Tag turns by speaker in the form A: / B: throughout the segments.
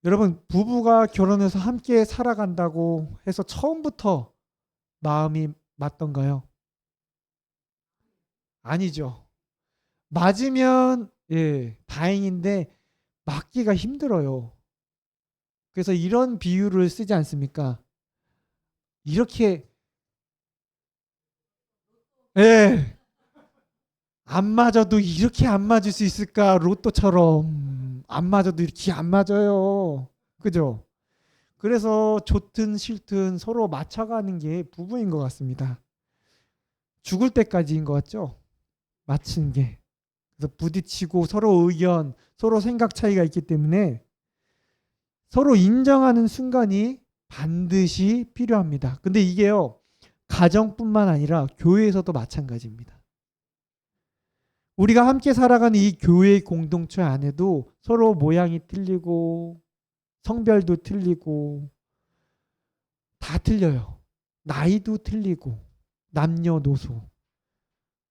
A: 여러분, 부부가 결혼해서 함께 살아간다고 해서 처음부터 마음이 맞던가요? 아니죠. 맞으면 다행인데 맞기가 힘들어요. 그래서 이런 비유를 쓰지 않습니까? 이렇게 예, 안 맞아도 이렇게 안 맞을 수 있을까? 로또처럼 안 맞아도 이렇게 안 맞아요. 그죠? 그래서 좋든 싫든 서로 맞춰가는 게 부부인 것 같습니다. 죽을 때까지인 것 같죠? 맞추는 게. 그래서 부딪히고 서로 의견, 서로 생각 차이가 있기 때문에 서로 인정하는 순간이 반드시 필요합니다. 근데 이게요, 가정뿐만 아니라 교회에서도 마찬가지입니다. 우리가 함께 살아가는 이 교회 공동체 안에도 서로 모양이 틀리고 성별도 틀리고 다 틀려요. 나이도 틀리고 남녀노소.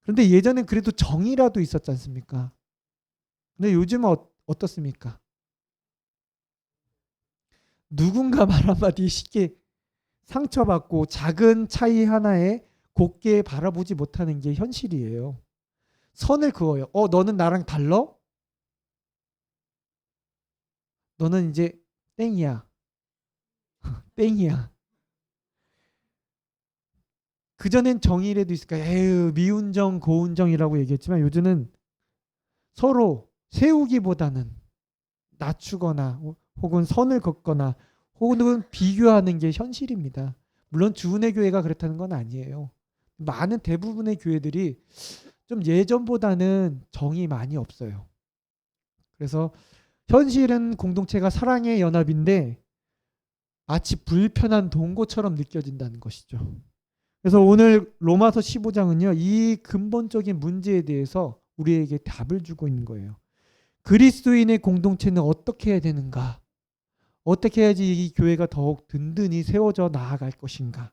A: 그런데 예전엔 그래도 정이라도 있었지 않습니까? 근데 요즘은 어떻습니까? 누군가 말 한마디에 쉽게 상처받고 작은 차이 하나에 곱게 바라보지 못하는 게 현실이에요. 선을 그어요. 너는 나랑 달러? 너는 이제 땡이야. 땡이야. 그전엔 정의라도 있을까? 에휴, 미운정, 고운정이라고 얘기했지만 요즘은 서로 세우기보다는 낮추거나 혹은 선을 긋거나 혹은 비교하는 게 현실입니다. 물론 주은혜 교회가 그렇다는 건 아니에요. 많은 대부분의 교회들이 좀 예전보다는 정이 많이 없어요. 그래서 현실은 공동체가 사랑의 연합인데 마치 불편한 동고처럼 느껴진다는 것이죠. 그래서 오늘 로마서 15장은요, 이 근본적인 문제에 대해서 우리에게 답을 주고 있는 거예요. 그리스도인의 공동체는 어떻게 해야 되는가? 어떻게 해야지 이 교회가 더욱 든든히 세워져 나아갈 것인가?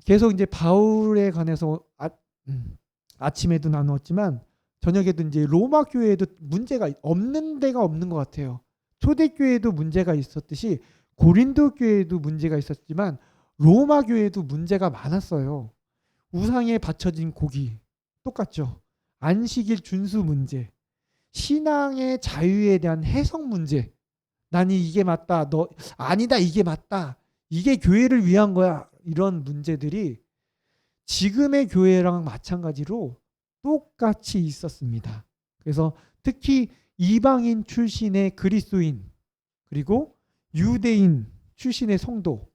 A: 계속 이제 바울에 관해서 아침에도 나누었지만 저녁에도 이제 로마 교회에도 문제가 없는 데가 없는 것 같아요. 초대교회에도 문제가 있었듯이 고린도 교회에도 문제가 있었지만 로마 교회에도 문제가 많았어요. 우상에 바쳐진 고기 똑같죠. 안식일 준수 문제, 신앙의 자유에 대한 해석 문제. 나니 이게 맞다. 너 아니다. 이게 맞다. 이게 교회를 위한 거야. 이런 문제들이 지금의 교회랑 마찬가지로 똑같이 있었습니다. 그래서 특히 이방인 출신의 그리스도인 그리고 유대인 출신의 성도.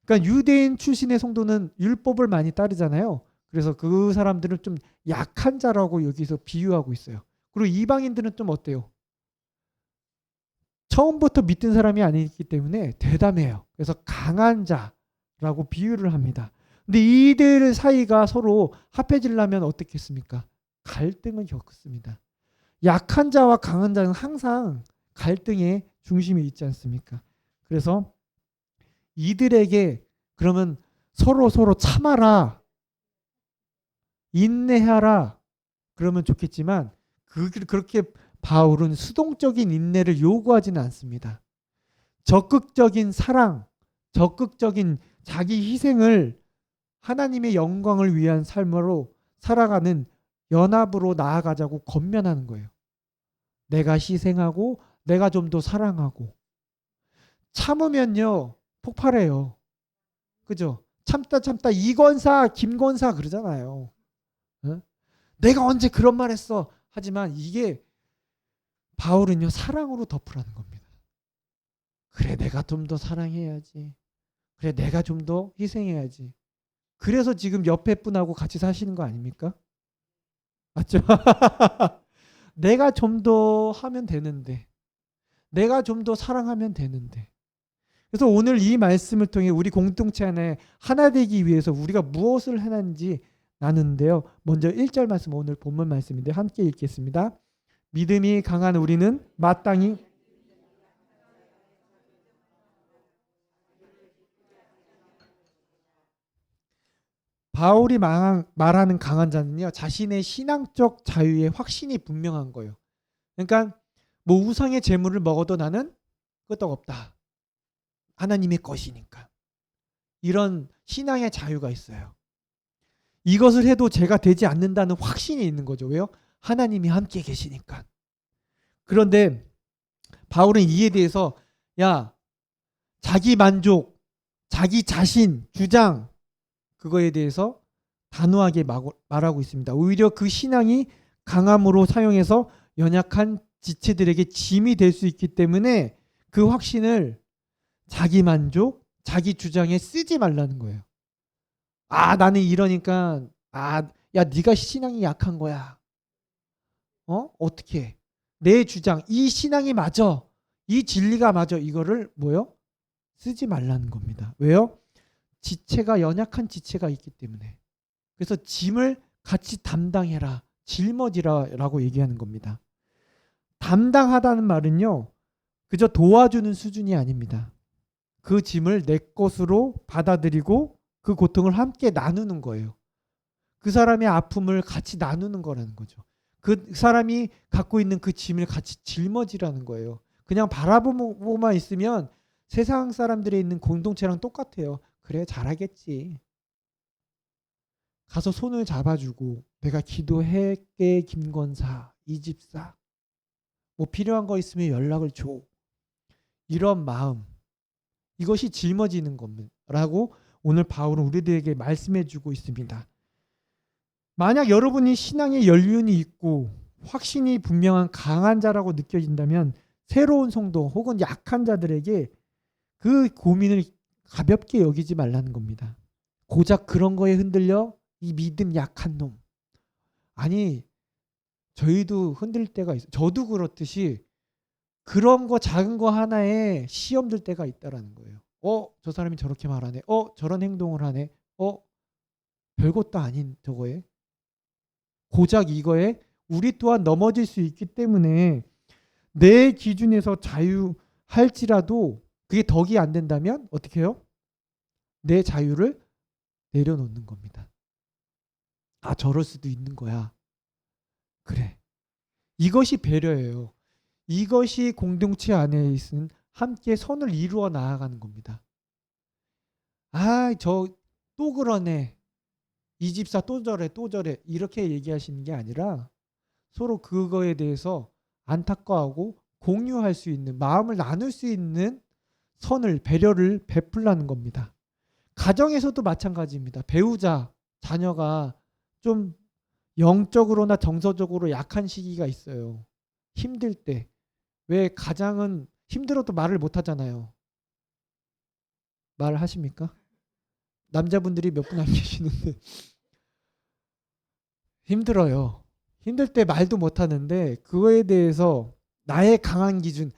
A: 그러니까 유대인 출신의 성도는 율법을 많이 따르잖아요. 그래서 그 사람들은 좀 약한 자라고 여기서 비유하고 있어요. 그리고 이방인들은 좀 어때요? 처음부터 믿던 사람이 아니기 때문에 대담해요. 그래서 강한 자라고 비유를 합니다. 근데 이들 사이가 서로 합해지려면 어떻겠습니까? 갈등을 겪습니다. 약한 자와 강한 자는 항상 갈등의 중심에 있지 않습니까? 그래서 이들에게 그러면 서로 참아라, 인내하라 그러면 좋겠지만 그렇게 바울은 수동적인 인내를 요구하지는 않습니다. 적극적인 사랑, 적극적인 자기 희생을 하나님의 영광을 위한 삶으로 살아가는 연합으로 나아가자고 권면하는 거예요. 내가 희생하고 내가 좀 더 사랑하고 참으면요 폭발해요. 그죠? 참다 이권사 김권사 그러잖아요. 어? 내가 언제 그런 말 했어? 하지만 이게 바울은요 사랑으로 덮으라는 겁니다. 그래 내가 좀 더 사랑해야지. 그래 내가 좀 더 희생해야지. 그래서 지금 옆에 분하고 같이 사시는 거 아닙니까? 맞죠? 내가 좀 더 하면 되는데, 내가 좀 더 사랑하면 되는데. 그래서 오늘 이 말씀을 통해 우리 공동체 안에 하나 되기 위해서 우리가 무엇을 해놨는지 나누는데요. 먼저 1절 말씀, 오늘 본문 말씀인데 함께 읽겠습니다. 믿음이 강한 우리는 마땅히 바울이 말하는 강한 자는요, 자신의 신앙적 자유의 확신이 분명한 거예요. 그러니까 뭐 우상의 재물을 먹어도 나는 끄떡없다. 하나님의 것이니까. 이런 신앙의 자유가 있어요. 이것을 해도 제가 되지 않는다는 확신이 있는 거죠. 왜요? 하나님이 함께 계시니까. 그런데 바울은 이에 대해서 자기 만족, 자기 자신, 주장 그거에 대해서 단호하게 말하고 있습니다. 오히려 그 신앙이 강함으로 사용해서 연약한 지체들에게 짐이 될 수 있기 때문에 그 확신을 자기 만족, 자기 주장에 쓰지 말라는 거예요. 나는 이러니까 네가 신앙이 약한 거야. 어떻게? 내 주장, 이 신앙이 맞아. 이 진리가 맞아. 이거를 쓰지 말라는 겁니다. 왜요? 지체가 연약한 지체가 있기 때문에. 그래서 짐을 같이 담당해라. 짊어지라라고 얘기하는 겁니다. 담당하다는 말은요. 그저 도와주는 수준이 아닙니다. 그 짐을 내 것으로 받아들이고 그 고통을 함께 나누는 거예요. 그 사람의 아픔을 같이 나누는 거라는 거죠. 그 사람이 갖고 있는 그 짐을 같이 짊어지라는 거예요. 그냥 바라보고만 있으면 세상 사람들이 있는 공동체랑 똑같아요. 그래, 잘하겠지. 가서 손을 잡아주고 내가 기도할게 김권사, 이 집사. 뭐 필요한 거 있으면 연락을 줘. 이런 마음. 이것이 짊어지는 겁니다라고 오늘 바울은 우리들에게 말씀해 주고 있습니다. 만약 여러분이 신앙의 연륜이 있고 확신이 분명한 강한 자라고 느껴진다면 새로운 성도 혹은 약한 자들에게 그 고민을 가볍게 여기지 말라는 겁니다. 고작 그런 거에 흔들려 이 믿음 약한 놈. 아니, 저희도 흔들 때가 있어요. 저도 그렇듯이 그런 거 작은 거 하나에 시험 들 때가 있다라는 거예요. 저 사람이 저렇게 말하네. 저런 행동을 하네. 별것도 아닌 저거에. 고작 이거에 우리 또한 넘어질 수 있기 때문에 내 기준에서 자유할지라도 그게 덕이 안 된다면 어떻게 해요? 내 자유를 내려놓는 겁니다. 저럴 수도 있는 거야. 그래. 이것이 배려예요. 이것이 공동체 안에 있는 함께 선을 이루어 나아가는 겁니다. 저 또 그러네. 이 집사 또 저래 또 저래 이렇게 얘기하시는 게 아니라 서로 그거에 대해서 안타까워하고 공유할 수 있는 마음을 나눌 수 있는 선을 배려를 베풀라는 겁니다. 가정에서도 마찬가지입니다. 배우자, 자녀가 좀 영적으로나 정서적으로 약한 시기가 있어요. 힘들 때. 왜 가장은 힘들어도 말을 못 하잖아요. 말을 하십니까? 남자분들이 몇 분 안 계시는데 힘들어요. 힘들 때 말도 못 하는데 그거에 대해서 나의 강한 기준,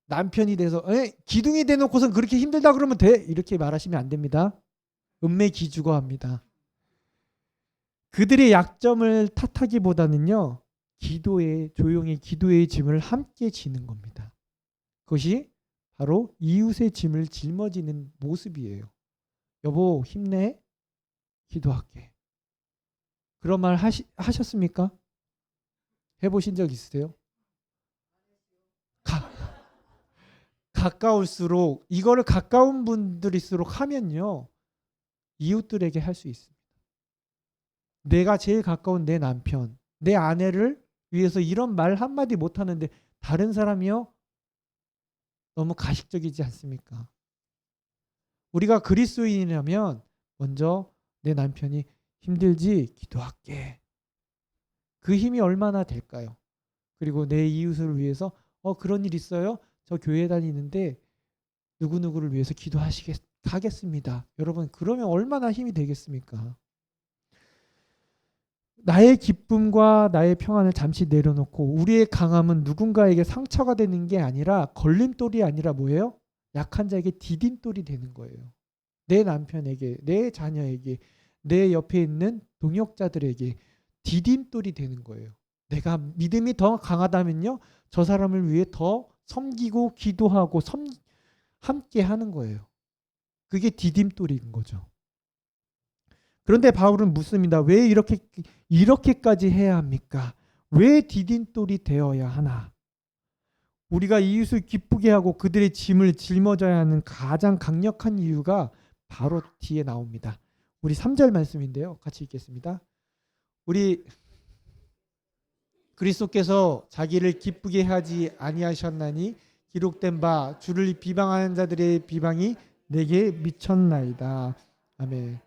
A: 남편이 돼서 기둥이 돼놓고선 그렇게 힘들다 그러면 돼 이렇게 말하시면 안 됩니다. 음매기주거합니다. 그들의 약점을 탓하기보다는요. 조용히 기도의 짐을 함께 지는 겁니다. 그것이 바로 이웃의 짐을 짊어지는 모습이에요. 여보 힘내. 기도할게. 그런 말 하셨습니까? 해보신 적 있으세요? 가까울수록 이거를 가까운 분들일수록 하면요. 이웃들에게 할 수 있습니다. 내가 제일 가까운 내 남편, 내 아내를 위해서 이런 말 한마디 못하는데 다른 사람이요? 너무 가식적이지 않습니까? 우리가 그리스도인이라면 먼저 내 남편이 힘들지? 기도할게. 그 힘이 얼마나 될까요? 그리고 내 이웃을 위해서 그런 일 있어요? 저 교회 다니는데 누구누구를 위해서 하겠습니다. 여러분 그러면 얼마나 힘이 되겠습니까? 나의 기쁨과 나의 평안을 잠시 내려놓고 우리의 강함은 누군가에게 상처가 되는 게 아니라 걸림돌이 아니라 뭐예요? 약한 자에게 디딤돌이 되는 거예요. 내 남편에게, 내 자녀에게, 내 옆에 있는 동역자들에게 디딤돌이 되는 거예요. 내가 믿음이 더 강하다면요. 저 사람을 위해 더 섬기고 기도하고 함께 하는 거예요. 그게 디딤돌인 거죠. 그런데 바울은 묻습니다. 왜 이렇게까지 해야 합니까? 왜 디딤돌이 되어야 하나? 우리가 이웃을 기쁘게 하고 그들의 짐을 짊어져야 하는 가장 강력한 이유가 바로 뒤에 나옵니다. 우리 3절 말씀인데요. 같이 읽겠습니다. 우리 그리스도께서 자기를 기쁘게 하지 아니하셨나니 기록된 바 주를 비방하는 자들의 비방이 내게 미쳤나이다. 아멘.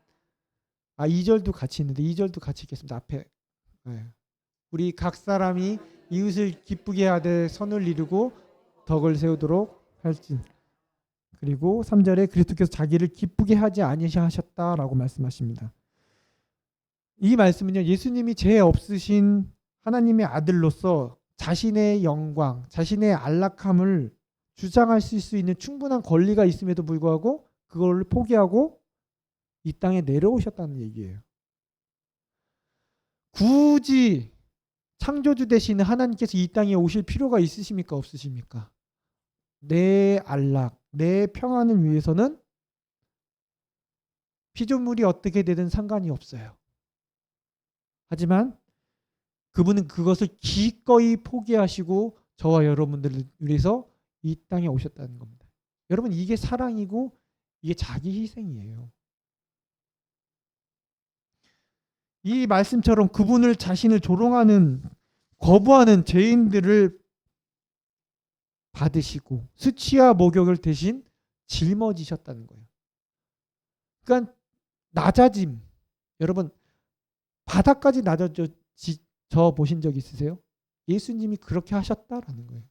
A: 2절도 같이 있는데 2절도 같이 읽겠습니다. 앞에. 네. 우리 각 사람이 이웃을 기쁘게 하되 선을 이루고 덕을 세우도록 할지. 그리고 3절에 그리스도께서 자기를 기쁘게 하지 아니하셨다라고 말씀하십니다. 이 말씀은요, 예수님이 죄 없으신 하나님의 아들로서 자신의 영광, 자신의 안락함을 주장하실 수 있는 충분한 권리가 있음에도 불구하고 그걸 포기하고 이 땅에 내려오셨다는 얘기예요. 굳이 창조주 되시는 하나님께서 이 땅에 오실 필요가 있으십니까? 없으십니까? 내 안락, 내 평안을 위해서는 피조물이 어떻게 되든 상관이 없어요. 하지만 그분은 그것을 기꺼이 포기하시고 저와 여러분들을 위해서 이 땅에 오셨다는 겁니다. 여러분, 이게 사랑이고 이게 자기 희생이에요. 이 말씀처럼 그분을 자신을 조롱하는, 거부하는 죄인들을 받으시고 수치와 모욕을 대신 짊어지셨다는 거예요. 그러니까 낮아짐. 여러분, 바닥까지 낮아져 보신 적 있으세요? 예수님이 그렇게 하셨다라는 거예요.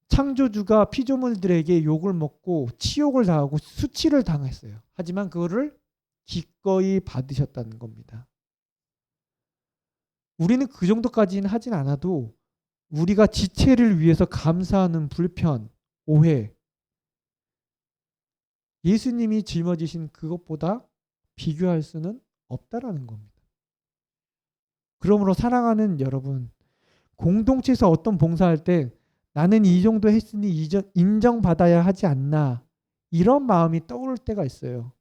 A: 창조주가 피조물들에게 욕을 먹고 치욕을 당하고 수치를 당했어요. 하지만 그거를 기꺼이 받으셨다는 겁니다. 우리는 그 정도까지는 하진 않아도 우리가 지체를 위해서 감사하는 불편, 오해, 예수님이 짊어지신 그것보다 비교할 수는 없다라는 겁니다. 그러므로 사랑하는 여러분, 공동체에서 어떤 봉사할 때 나는 이 정도 했으니 인정받아야 하지 않나, 이런 마음이 떠오를 때가 있어요.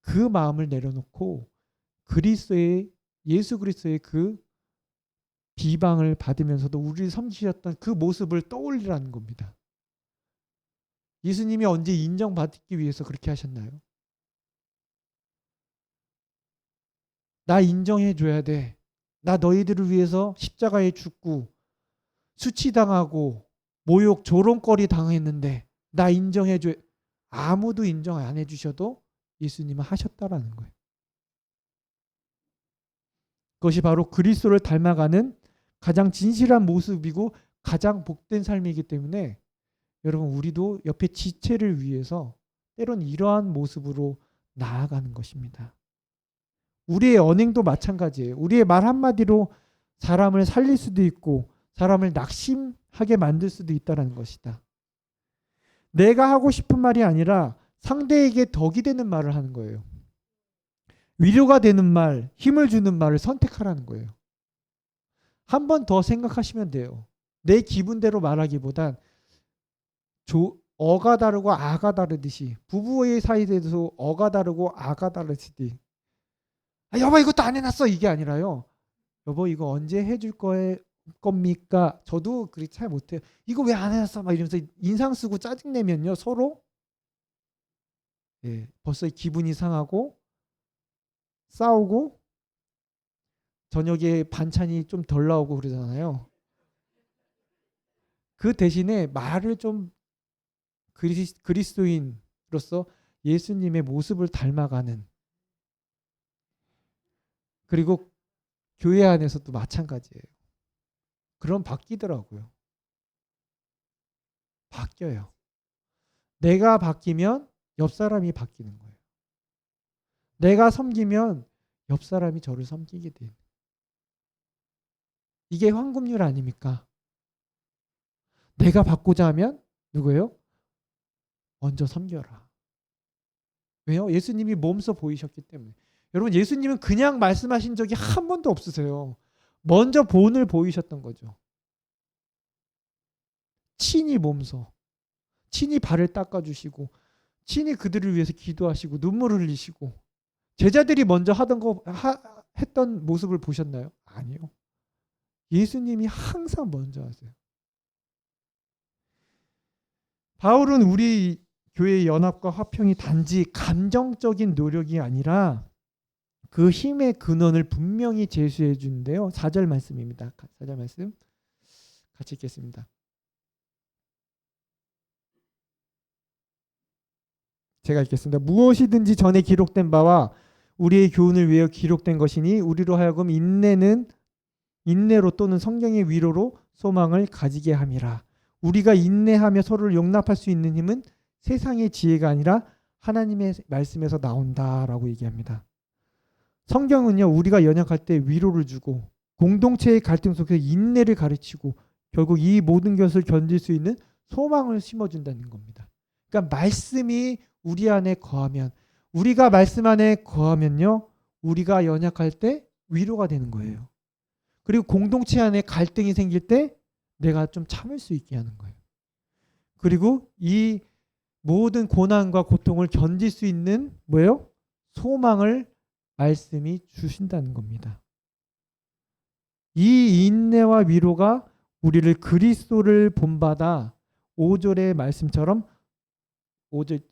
A: 그 마음을 내려놓고 예수 그리스도의 그 비방을 받으면서도 우리를 섬기셨던 그 모습을 떠올리라는 겁니다. 예수님이 언제 인정받기 위해서 그렇게 하셨나요? 나 인정해줘야 돼. 나 너희들을 위해서 십자가에 죽고 수치당하고 모욕, 조롱거리 당했는데 나 인정해줘. 아무도 인정 안 해주셔도 예수님은 하셨다라는 거예요. 그것이 바로 그리스도를 닮아가는 가장 진실한 모습이고 가장 복된 삶이기 때문에 여러분, 우리도 옆에 지체를 위해서 때론 이러한 모습으로 나아가는 것입니다. 우리의 언행도 마찬가지예요. 우리의 말 한마디로 사람을 살릴 수도 있고 사람을 낙심하게 만들 수도 있다는 것이다. 내가 하고 싶은 말이 아니라 상대에게 덕이 되는 말을 하는 거예요. 위로가 되는 말, 힘을 주는 말을 선택하라는 거예요. 한 번 더 생각하시면 돼요. 내 기분대로 말하기보단 어가 다르고 아가 다르듯이, 부부의 사이에도 어가 다르고 아가 다르듯이, 여보 이것도 안 해놨어, 이게 아니라요. 여보 이거 언제 해줄 겁니까? 저도 그렇게 잘 못해요. 이거 왜 안 해놨어? 막 이러면서 인상 쓰고 짜증내면요, 서로 벌써 기분이 상하고 싸우고 저녁에 반찬이 좀 덜 나오고 그러잖아요. 그 대신에 말을 좀 그리스도인으로서 예수님의 모습을 닮아가는, 그리고 교회 안에서도 마찬가지예요. 그럼 바뀌더라고요. 바뀌어요. 내가 바뀌면 옆 사람이 바뀌는 거예요. 내가 섬기면 옆 사람이 저를 섬기게 돼요. 이게 황금률 아닙니까? 내가 받고자 하면 누구예요? 먼저 섬겨라. 왜요? 예수님이 몸소 보이셨기 때문에. 여러분, 예수님은 그냥 말씀하신 적이 한 번도 없으세요. 먼저 본을 보이셨던 거죠. 친히 몸소, 친히 발을 닦아주시고, 친히 그들을 위해서 기도하시고 눈물을 흘리시고, 제자들이 먼저 했던 모습을 보셨나요? 아니요. 예수님이 항상 먼저 하세요. 바울은 우리 교회의 연합과 화평이 단지 감정적인 노력이 아니라 그 힘의 근원을 분명히 제시해 주는데요. 4절 말씀입니다. 4절 말씀 같이 읽겠습니다. 제가 읽겠습니다. 무엇이든지 전에 기록된 바와 우리의 교훈을 위하여 기록된 것이니 우리로 하여금 인내로 또는 성경의 위로로 소망을 가지게 함이라. 우리가 인내하며 서로를 용납할 수 있는 힘은 세상의 지혜가 아니라 하나님의 말씀에서 나온다라고 얘기합니다. 성경은요, 우리가 연약할 때 위로를 주고 공동체의 갈등 속에서 인내를 가르치고 결국 이 모든 것을 견딜 수 있는 소망을 심어준다는 겁니다. 그러니까 말씀이 우리 안에 거하면, 우리가 말씀 안에 거하면요, 우리가 연약할 때 위로가 되는 거예요. 그리고 공동체 안에 갈등이 생길 때 내가 좀 참을 수 있게 하는 거예요. 그리고 이 모든 고난과 고통을 견딜 수 있는 뭐예요? 소망을 말씀이 주신다는 겁니다. 이 인내와 위로가 우리를 그리스도를 본받아 5절의 말씀처럼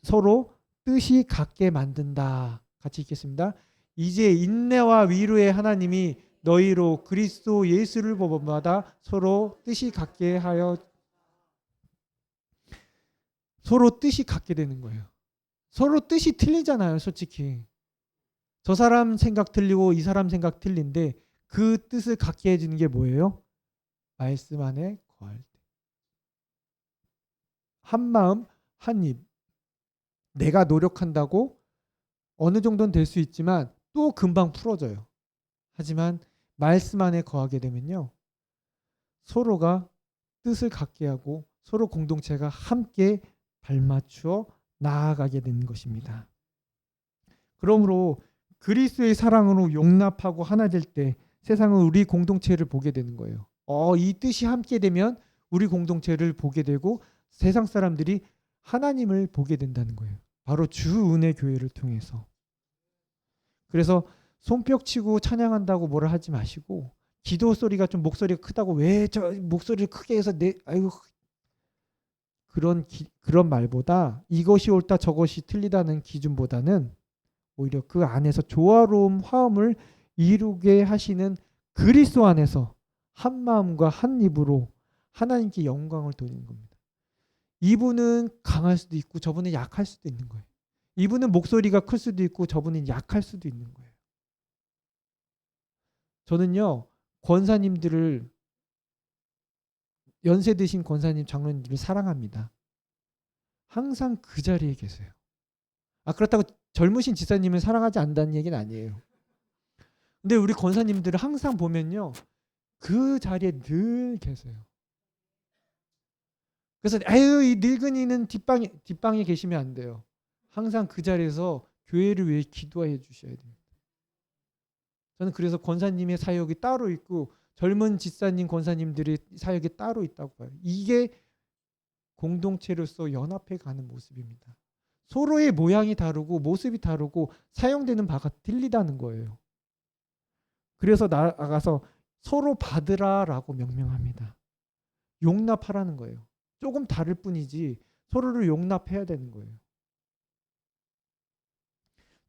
A: 서로 뜻이 같게 만든다. 같이 읽겠습니다. 이제 인내와 위로의 하나님이 너희로 그리스도 예수를 본받아 서로 뜻이 같게 하여 서로 뜻이 같게 되는 거예요. 서로 뜻이 틀리잖아요, 솔직히. 저 사람 생각 틀리고 이 사람 생각 틀린데 그 뜻을 갖게 해주는 게 뭐예요? 말씀 안에 거할 때. 한 마음, 한 입. 내가 노력한다고 어느 정도는 될 수 있지만 또 금방 풀어져요. 하지만 말씀 안에 거하게 되면요, 서로가 뜻을 갖게 하고 서로 공동체가 함께 발맞추어 나아가게 되는 것입니다. 그러므로 그리스도의 사랑으로 용납하고 하나 될 때 세상은 우리 공동체를 보게 되는 거예요. 이 뜻이 함께 되면 우리 공동체를 보게 되고 세상 사람들이 하나님을 보게 된다는 거예요. 바로 주 은혜 교회를 통해서. 그래서 손뼉치고 찬양한다고 뭐라 하지 마시고, 기도 소리가 좀 목소리가 크다고 왜 저 목소리를 크게 해서 그런 말보다, 이것이 옳다 저것이 틀리다는 기준보다는 오히려 그 안에서 조화로운 화음을 이루게 하시는 그리스도 안에서 한 마음과 한 입으로 하나님께 영광을 돌리는 겁니다. 이분은 강할 수도 있고 저분은 약할 수도 있는 거예요. 이분은 목소리가 클 수도 있고 저분은 약할 수도 있는 거예요. 저는요, 권사님들을, 연세 드신 권사님, 장로님들을 사랑합니다. 항상 그 자리에 계세요. 그렇다고 젊으신 지사님을 사랑하지 않는다는 얘기는 아니에요. 근데 우리 권사님들을 항상 보면요, 그 자리에 늘 계세요. 그래서 이 늙은이는 뒷방에 계시면 안 돼요. 항상 그 자리에서 교회를 위해 기도해 주셔야 됩니다. 저는 그래서 권사님의 사역이 따로 있고 젊은 집사님 권사님들의 사역이 따로 있다고 봐요. 이게 공동체로서 연합해 가는 모습입니다. 서로의 모양이 다르고 모습이 다르고 사용되는 바가 틀리다는 거예요. 그래서 나아가서 서로 받으라라고 명명합니다. 용납하라는 거예요. 조금 다를 뿐이지 서로를 용납해야 되는 거예요.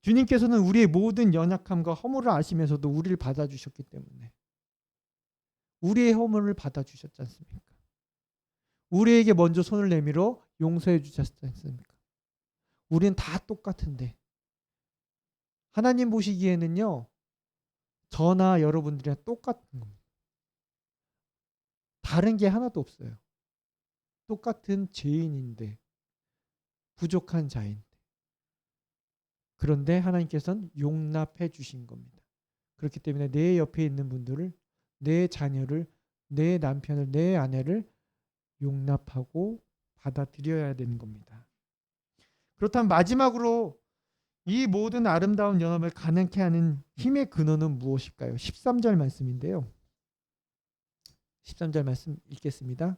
A: 주님께서는 우리의 모든 연약함과 허물을 아시면서도 우리를 받아주셨기 때문에, 우리의 허물을 받아주셨지 않습니까? 우리에게 먼저 손을 내밀어 용서해 주셨지 않습니까? 우리는 다 똑같은데 하나님 보시기에는요, 저나 여러분들이랑 똑같은 겁니다. 다른 게 하나도 없어요. 똑같은 죄인인데, 부족한 자인데, 그런데 하나님께서는 용납해 주신 겁니다. 그렇기 때문에 내 옆에 있는 분들을, 내 자녀를, 내 남편을, 내 아내를 용납하고 받아들여야 되는 겁니다. 그렇다면 마지막으로 이 모든 아름다운 연합을 가능케 하는 힘의 근원은 무엇일까요? 13절 말씀인데요. 13절 말씀 읽겠습니다.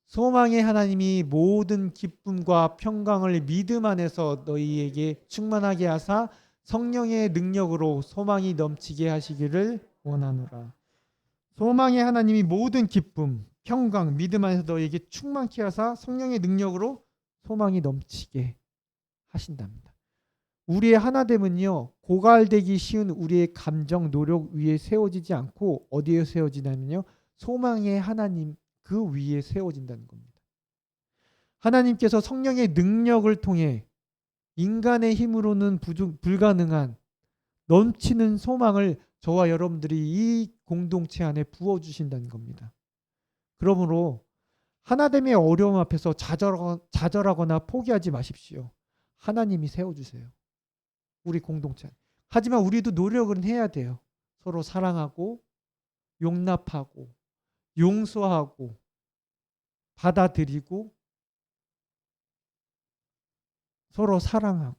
A: 소망의 하나님이 모든 기쁨과 평강을 믿음 안에서 너희에게 충만하게 하사 성령의 능력으로 소망이 넘치게 하시기를 원하노라. 소망의 하나님이 모든 기쁨, 평강, 믿음 안에서 너에게 충만케 하사 성령의 능력으로 소망이 넘치게 하신답니다. 우리의 하나됨은요, 고갈되기 쉬운 우리의 감정, 노력 위에 세워지지 않고 어디에 세워지냐면요, 소망의 하나님 그 위에 세워진다는 겁니다. 하나님께서 성령의 능력을 통해 인간의 힘으로는 불가능한 넘치는 소망을 저와 여러분들이 이 공동체 안에 부어주신다는 겁니다. 그러므로 하나됨의 어려움 앞에서 좌절하거나 포기하지 마십시오. 하나님이 세워주세요. 우리 공동체. 하지만 우리도 노력은 해야 돼요. 서로 사랑하고 용납하고 용서하고 받아들이고 서로 사랑하고.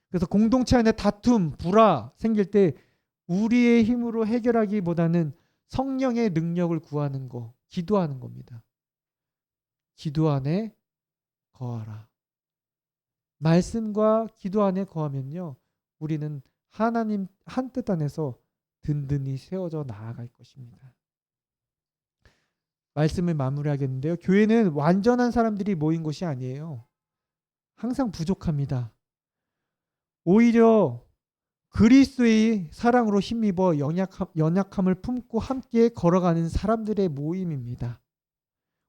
A: 그래서 공동체 안에 다툼, 불화 생길 때 우리의 힘으로 해결하기보다는 성령의 능력을 구하는 거, 기도하는 겁니다. 기도 안에 거하라. 말씀과 기도 안에 거하면요, 우리는 하나님 한 뜻 안에서 든든히 세워져 나아갈 것입니다. 말씀을 마무리하겠는데요. 교회는 완전한 사람들이 모인 곳이 아니에요. 항상 부족합니다. 오히려 그리스도의 사랑으로 힘입어 연약함을 품고 함께 걸어가는 사람들의 모임입니다.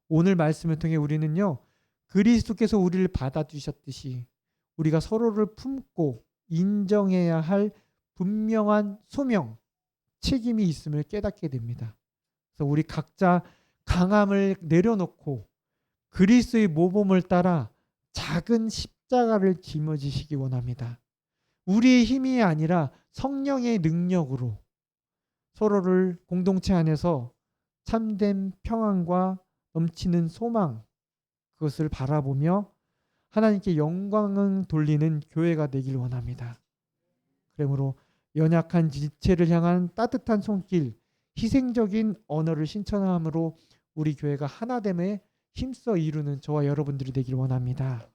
A: 오늘 말씀을 통해 우리는요, 그리스도께서 우리를 받아주셨듯이 우리가 서로를 품고 인정해야 할 분명한 소명, 책임이 있음을 깨닫게 됩니다. 그래서 우리 각자 강함을 내려놓고 그리스도의 모범을 따라 작은 십자가를 짊어지시기 원합니다. 우리의 힘이 아니라 성령의 능력으로 서로를 공동체 안에서 참된 평안과 넘치는 소망, 그것을 바라보며 하나님께 영광을 돌리는 교회가 되길 원합니다. 그러므로 연약한 지체를 향한 따뜻한 손길, 희생적인 언어를 신청함으로 우리 교회가 하나됨에 힘써 이루는 저와 여러분들이 되길 원합니다.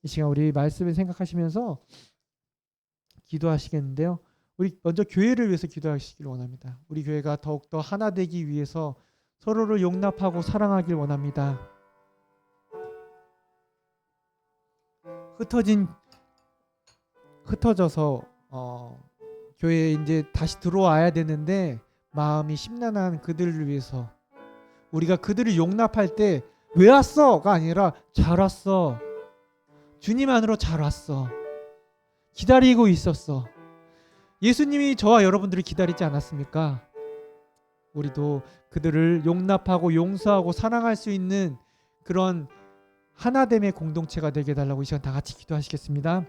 A: 이 시간 우리 말씀을 생각하시면서 기도하시겠는데요. 우리 먼저 교회를 위해서 기도하시길 원합니다. 우리 교회가 더욱더 하나 되기 위해서 서로를 용납하고 사랑하길 원합니다. 흩어져서 교회에 이제 다시 들어와야 되는데 마음이 심란한 그들을 위해서 우리가 그들을 용납할 때 왜 왔어가 아니라 잘 왔어. 주님 안으로 잘 왔어. 기다리고 있었어. 예수님이 저와 여러분들을 기다리지 않았습니까? 우리도 그들을 용납하고 용서하고 사랑할 수 있는 그런 하나됨의 공동체가 되게 해달라고 이 시간 다 같이 기도하시겠습니다.